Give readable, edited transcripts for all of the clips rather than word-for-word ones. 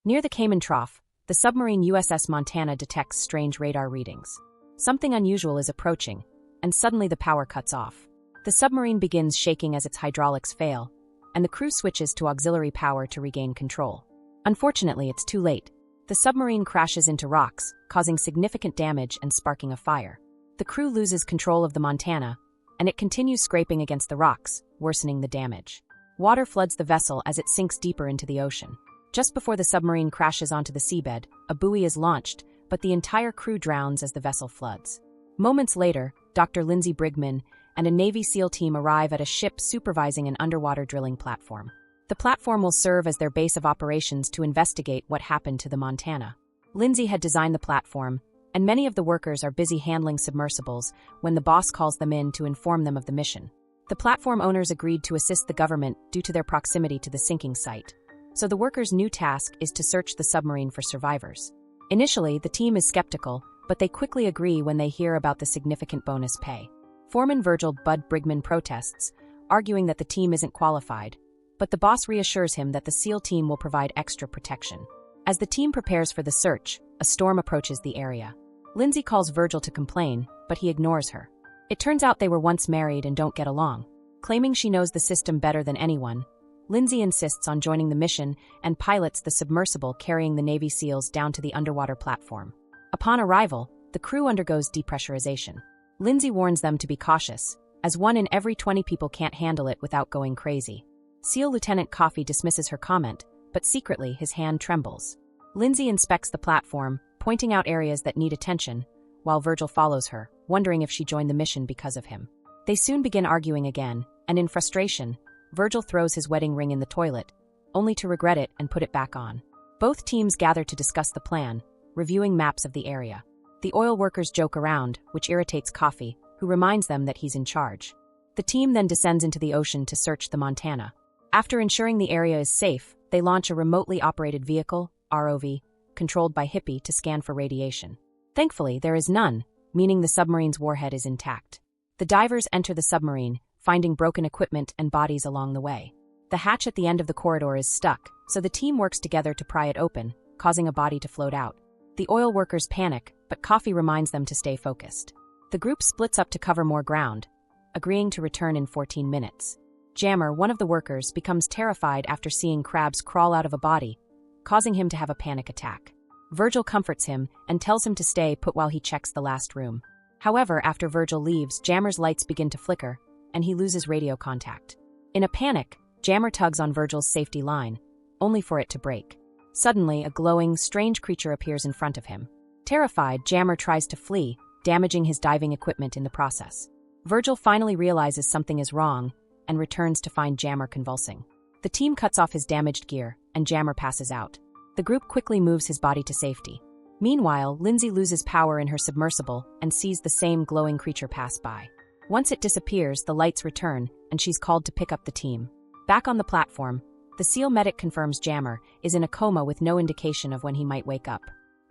Near the Cayman Trough, the submarine USS Montana detects strange radar readings. Something unusual is approaching, and suddenly the power cuts off. The submarine begins shaking as its hydraulics fail, and the crew switches to auxiliary power to regain control. Unfortunately, it's too late. The submarine crashes into rocks, causing significant damage and sparking a fire. The crew loses control of the Montana, and it continues scraping against the rocks, worsening the damage. Water floods the vessel as it sinks deeper into the ocean. Just before the submarine crashes onto the seabed, a buoy is launched, but the entire crew drowns as the vessel floods. Moments later, Dr. Lindsay Brigman and a Navy SEAL team arrive at a ship supervising an underwater drilling platform. The platform will serve as their base of operations to investigate what happened to the Montana. Lindsay had designed the platform, and many of the workers are busy handling submersibles when the boss calls them in to inform them of the mission. The platform owners agreed to assist the government due to their proximity to the sinking site. So the workers' new task is to search the submarine for survivors. Initially, the team is skeptical, but they quickly agree when they hear about the significant bonus pay. Foreman Virgil Bud Brigman protests, arguing that the team isn't qualified, but the boss reassures him that the SEAL team will provide extra protection. As the team prepares for the search, a storm approaches the area. Lindsay calls Virgil to complain, but he ignores her. It turns out they were once married and don't get along. Claiming she knows the system better than anyone, Lindsay insists on joining the mission and pilots the submersible carrying the Navy SEALs down to the underwater platform. Upon arrival, the crew undergoes depressurization. Lindsay warns them to be cautious, as 1 in every 20 people can't handle it without going crazy. SEAL Lieutenant Coffey dismisses her comment, but secretly his hand trembles. Lindsay inspects the platform, pointing out areas that need attention, while Virgil follows her, wondering if she joined the mission because of him. They soon begin arguing again, and in frustration, Virgil throws his wedding ring in the toilet, only to regret it and put it back on. Both teams gather to discuss the plan, reviewing maps of the area. The oil workers joke around, which irritates Coffey, who reminds them that he's in charge. The team then descends into the ocean to search the Montana. After ensuring the area is safe, they launch a remotely operated vehicle, ROV, controlled by Hippie to scan for radiation. Thankfully, there is none, meaning the submarine's warhead is intact. The divers enter the submarine, finding broken equipment and bodies along the way. The hatch at the end of the corridor is stuck, so the team works together to pry it open, causing a body to float out. The oil workers panic, but Coffey reminds them to stay focused. The group splits up to cover more ground, agreeing to return in 14 minutes. Jammer, one of the workers, becomes terrified after seeing crabs crawl out of a body, causing him to have a panic attack. Virgil comforts him and tells him to stay put while he checks the last room. However, after Virgil leaves, Jammer's lights begin to flicker, and he loses radio contact. In a panic, Jammer tugs on Virgil's safety line, only for it to break. Suddenly, a glowing, strange creature appears in front of him. Terrified, Jammer tries to flee, damaging his diving equipment in the process. Virgil finally realizes something is wrong and returns to find Jammer convulsing. The team cuts off his damaged gear, and Jammer passes out. The group quickly moves his body to safety. Meanwhile, Lindsay loses power in her submersible and sees the same glowing creature pass by. Once it disappears, the lights return, and she's called to pick up the team. Back on the platform, the SEAL medic confirms Jammer is in a coma with no indication of when he might wake up.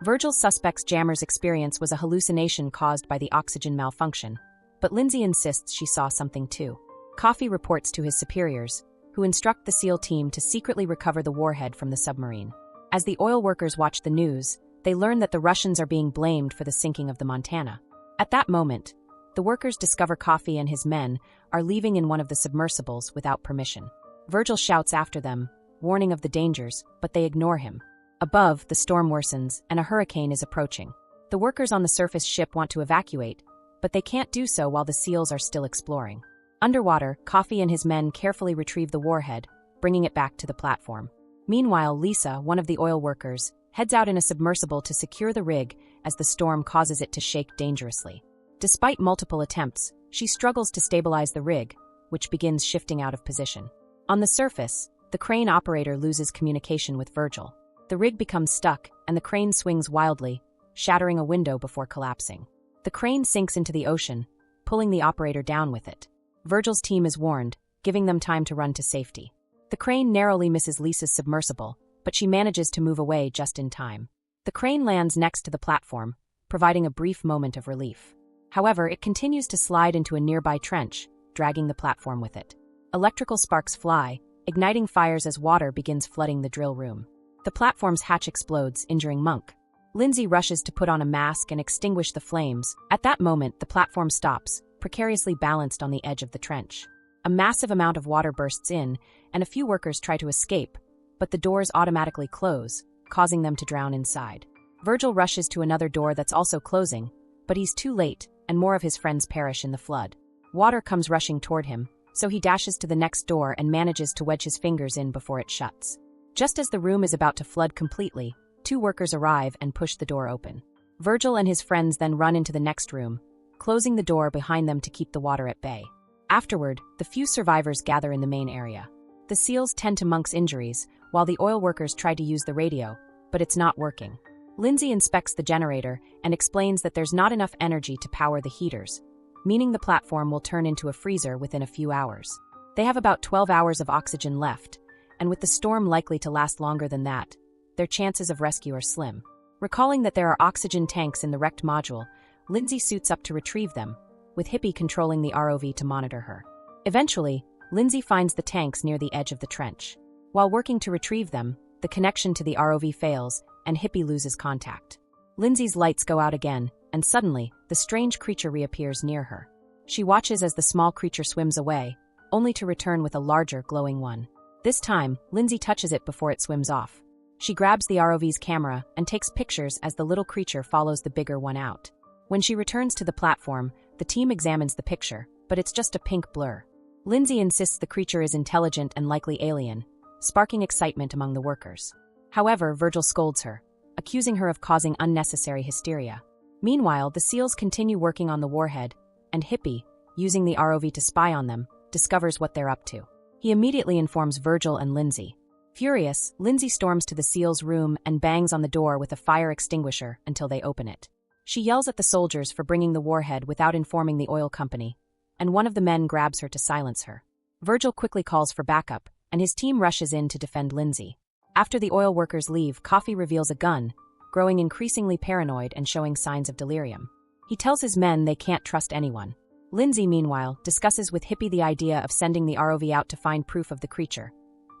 Virgil suspects Jammer's experience was a hallucination caused by the oxygen malfunction, but Lindsay insists she saw something too. Coffey reports to his superiors, who instruct the SEAL team to secretly recover the warhead from the submarine. As the oil workers watch the news, they learn that the Russians are being blamed for the sinking of the Montana. At that moment, the workers discover Coffey and his men are leaving in one of the submersibles without permission. Virgil shouts after them, warning of the dangers, but they ignore him. Above, the storm worsens, and a hurricane is approaching. The workers on the surface ship want to evacuate, but they can't do so while the SEALs are still exploring. Underwater, Coffey and his men carefully retrieve the warhead, bringing it back to the platform. Meanwhile, Lisa, one of the oil workers, heads out in a submersible to secure the rig as the storm causes it to shake dangerously. Despite multiple attempts, she struggles to stabilize the rig, which begins shifting out of position. On the surface, the crane operator loses communication with Virgil. The rig becomes stuck, and the crane swings wildly, shattering a window before collapsing. The crane sinks into the ocean, pulling the operator down with it. Virgil's team is warned, giving them time to run to safety. The crane narrowly misses Lisa's submersible, but she manages to move away just in time. The crane lands next to the platform, providing a brief moment of relief. However, it continues to slide into a nearby trench, dragging the platform with it. Electrical sparks fly, igniting fires as water begins flooding the drill room. The platform's hatch explodes, injuring Monk. Lindsay rushes to put on a mask and extinguish the flames. At that moment, the platform stops, precariously balanced on the edge of the trench. A massive amount of water bursts in, and a few workers try to escape, but the doors automatically close, causing them to drown inside. Virgil rushes to another door that's also closing, but he's too late, and more of his friends perish in the flood. Water comes rushing toward him, so he dashes to the next door and manages to wedge his fingers in before it shuts. Just as the room is about to flood completely, 2 workers arrive and push the door open. Virgil and his friends then run into the next room, closing the door behind them to keep the water at bay. Afterward, the few survivors gather in the main area. The SEALs tend to Monk's injuries, while the oil workers try to use the radio, but it's not working. Lindsay inspects the generator and explains that there's not enough energy to power the heaters, meaning the platform will turn into a freezer within a few hours. They have about 12 hours of oxygen left, and with the storm likely to last longer than that, their chances of rescue are slim. Recalling that there are oxygen tanks in the wrecked module, Lindsay suits up to retrieve them, with Hippie controlling the ROV to monitor her. Eventually, Lindsay finds the tanks near the edge of the trench. While working to retrieve them, the connection to the ROV fails, and Hippie loses contact. Lindsay's lights go out again, and suddenly, the strange creature reappears near her. She watches as the small creature swims away, only to return with a larger, glowing one. This time, Lindsay touches it before it swims off. She grabs the ROV's camera and takes pictures as the little creature follows the bigger one out. When she returns to the platform, the team examines the picture, but it's just a pink blur. Lindsay insists the creature is intelligent and likely alien, sparking excitement among the workers. However, Virgil scolds her, accusing her of causing unnecessary hysteria. Meanwhile, the SEALs continue working on the warhead, and Hippie, using the ROV to spy on them, discovers what they're up to. He immediately informs Virgil and Lindsay. Furious, Lindsay storms to the SEALs' room and bangs on the door with a fire extinguisher until they open it. She yells at the soldiers for bringing the warhead without informing the oil company, and one of the men grabs her to silence her. Virgil quickly calls for backup, and his team rushes in to defend Lindsay. After the oil workers leave, Coffee reveals a gun, growing increasingly paranoid and showing signs of delirium. He tells his men they can't trust anyone. Lindsay, meanwhile, discusses with Hippie the idea of sending the ROV out to find proof of the creature,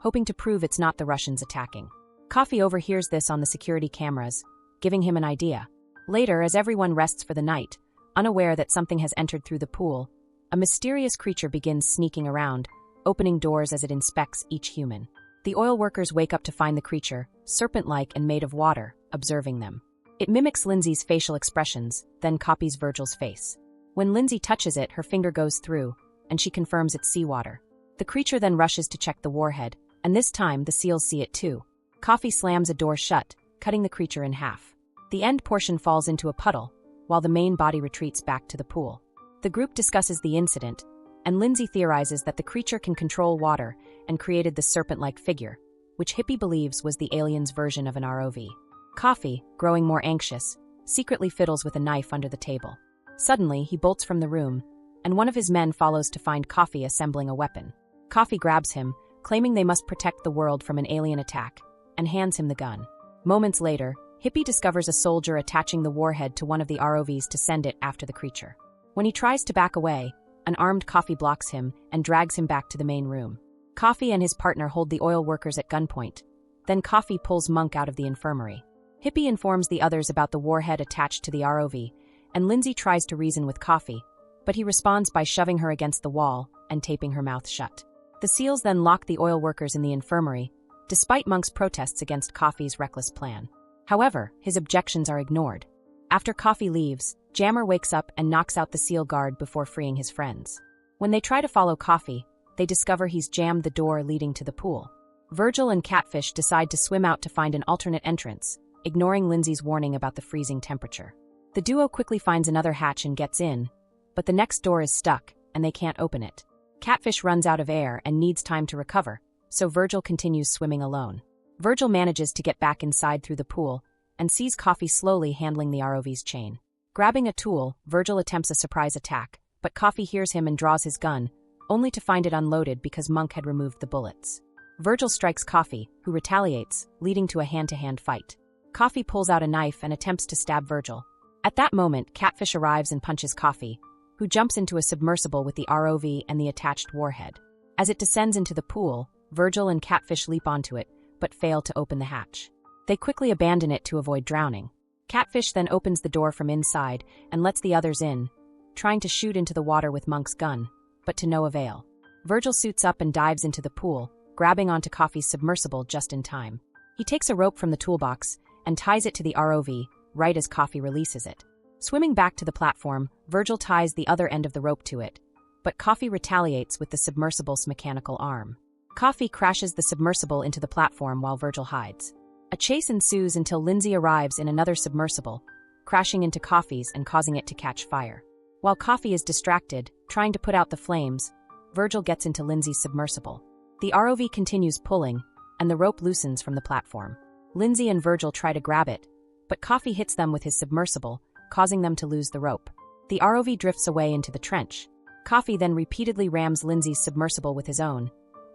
hoping to prove it's not the Russians attacking. Coffee overhears this on the security cameras, giving him an idea. Later, as everyone rests for the night, unaware that something has entered through the pool, a mysterious creature begins sneaking around, opening doors as it inspects each human. The oil workers wake up to find the creature, serpent-like and made of water, observing them. It mimics Lindsay's facial expressions, then copies Virgil's face. When Lindsay touches it, her finger goes through, and she confirms it's seawater. The creature then rushes to check the warhead, and this time the SEALs see it too. Coffee slams a door shut, cutting the creature in half. The end portion falls into a puddle, while the main body retreats back to the pool. The group discusses the incident, and Lindsay theorizes that the creature can control water and created the serpent-like figure, which Hippie believes was the alien's version of an ROV. Coffee, growing more anxious, secretly fiddles with a knife under the table. Suddenly, he bolts from the room, and one of his men follows to find Coffee assembling a weapon. Coffee grabs him, claiming they must protect the world from an alien attack, and hands him the gun. Moments later, Hippie discovers a soldier attaching the warhead to one of the ROVs to send it after the creature. When he tries to back away, an armed Coffee blocks him and drags him back to the main room. Coffee and his partner hold the oil workers at gunpoint. Then Coffee pulls Monk out of the infirmary. Hippie informs the others about the warhead attached to the ROV, and Lindsay tries to reason with Coffee, but he responds by shoving her against the wall and taping her mouth shut. The SEALs then lock the oil workers in the infirmary, despite Monk's protests against Coffee's reckless plan. However, his objections are ignored. After Coffee leaves, Jammer wakes up and knocks out the SEAL guard before freeing his friends. When they try to follow Coffee, they discover he's jammed the door leading to the pool. Virgil and Catfish decide to swim out to find an alternate entrance, ignoring Lindsay's warning about the freezing temperature. The duo quickly finds another hatch and gets in, but the next door is stuck, and they can't open it. Catfish runs out of air and needs time to recover, so Virgil continues swimming alone. Virgil manages to get back inside through the pool, and sees Coffee slowly handling the ROV's chain. Grabbing a tool, Virgil attempts a surprise attack, but Coffee hears him and draws his gun, only to find it unloaded because Monk had removed the bullets. Virgil strikes Coffee, who retaliates, leading to a hand-to-hand fight. Coffee pulls out a knife and attempts to stab Virgil. At that moment, Catfish arrives and punches Coffee, who jumps into a submersible with the ROV and the attached warhead. As it descends into the pool, Virgil and Catfish leap onto it, but fail to open the hatch. They quickly abandon it to avoid drowning. Catfish then opens the door from inside and lets the others in, trying to shoot into the water with Monk's gun, but to no avail. Virgil suits up and dives into the pool, grabbing onto Coffee's submersible just in time. He takes a rope from the toolbox and ties it to the ROV, right as Coffee releases it. Swimming back to the platform, Virgil ties the other end of the rope to it, but Coffee retaliates with the submersible's mechanical arm. Coffee crashes the submersible into the platform while Virgil hides. A chase ensues until Lindsay arrives in another submersible, crashing into Coffee's and causing it to catch fire. While Coffee is distracted, trying to put out the flames, Virgil gets into Lindsay's submersible. The ROV continues pulling, and the rope loosens from the platform. Lindsay and Virgil try to grab it, but Coffee hits them with his submersible, causing them to lose the rope. The ROV drifts away into the trench. Coffee then repeatedly rams Lindsay's submersible with his own,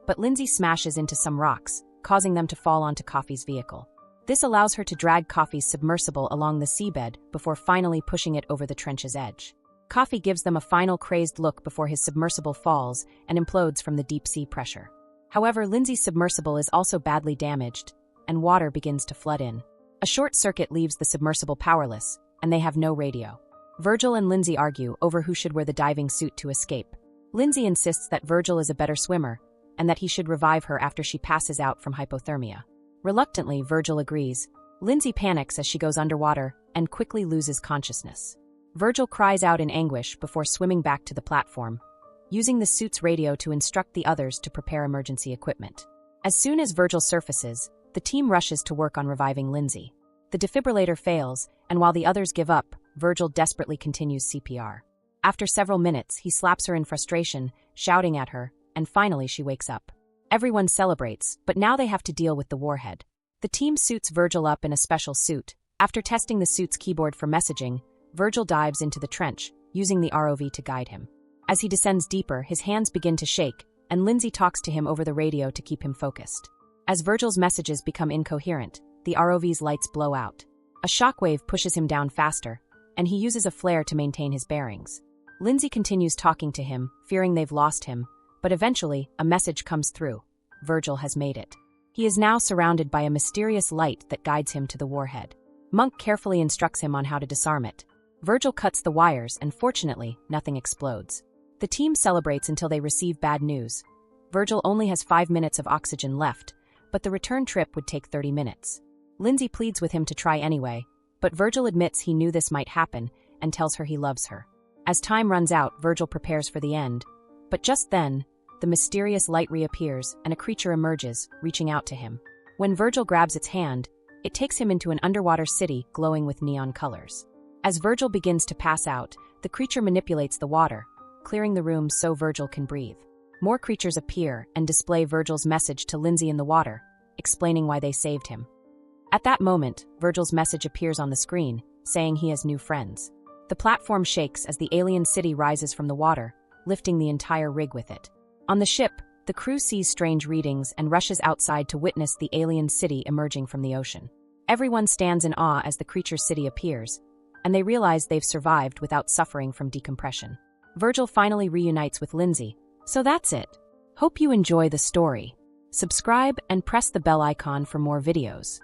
but Lindsay smashes into some rocks, causing them to fall onto Coffee's vehicle. This allows her to drag Coffee's submersible along the seabed before finally pushing it over the trench's edge. Coffee gives them a final crazed look before his submersible falls and implodes from the deep sea pressure. However, Lindsay's submersible is also badly damaged, and water begins to flood in. A short circuit leaves the submersible powerless, and they have no radio. Virgil and Lindsay argue over who should wear the diving suit to escape. Lindsay insists that Virgil is a better swimmer, and that he should revive her after she passes out from hypothermia. Reluctantly, Virgil agrees. Lindsay panics as she goes underwater and quickly loses consciousness. Virgil cries out in anguish before swimming back to the platform, using the suit's radio to instruct the others to prepare emergency equipment. As soon as Virgil surfaces, the team rushes to work on reviving Lindsay. The defibrillator fails, and while the others give up, Virgil desperately continues CPR. After several minutes, he slaps her in frustration, shouting at her, and finally she wakes up. Everyone celebrates, but now they have to deal with the warhead. The team suits Virgil up in a special suit. After testing the suit's keyboard for messaging, Virgil dives into the trench, using the ROV to guide him. As he descends deeper, his hands begin to shake, and Lindsay talks to him over the radio to keep him focused. As Virgil's messages become incoherent, the ROV's lights blow out. A shockwave pushes him down faster, and he uses a flare to maintain his bearings. Lindsay continues talking to him, fearing they've lost him, but eventually, a message comes through. Virgil has made it. He is now surrounded by a mysterious light that guides him to the warhead. Monk carefully instructs him on how to disarm it. Virgil cuts the wires, and fortunately, nothing explodes. The team celebrates until they receive bad news. Virgil only has 5 minutes of oxygen left, but the return trip would take 30 minutes. Lindsay pleads with him to try anyway, but Virgil admits he knew this might happen and tells her he loves her. As time runs out, Virgil prepares for the end, but just then, the mysterious light reappears and a creature emerges, reaching out to him. When Virgil grabs its hand, it takes him into an underwater city glowing with neon colors. As Virgil begins to pass out, the creature manipulates the water, clearing the room so Virgil can breathe. More creatures appear and display Virgil's message to Lindsay in the water, explaining why they saved him. At that moment, Virgil's message appears on the screen, saying he has new friends. The platform shakes as the alien city rises from the water, lifting the entire rig with it. On the ship, the crew sees strange readings and rushes outside to witness the alien city emerging from the ocean. Everyone stands in awe as the creature city appears, and they realize they've survived without suffering from decompression. Virgil finally reunites with Lindsay. So that's it. Hope you enjoy the story. Subscribe and press the bell icon for more videos.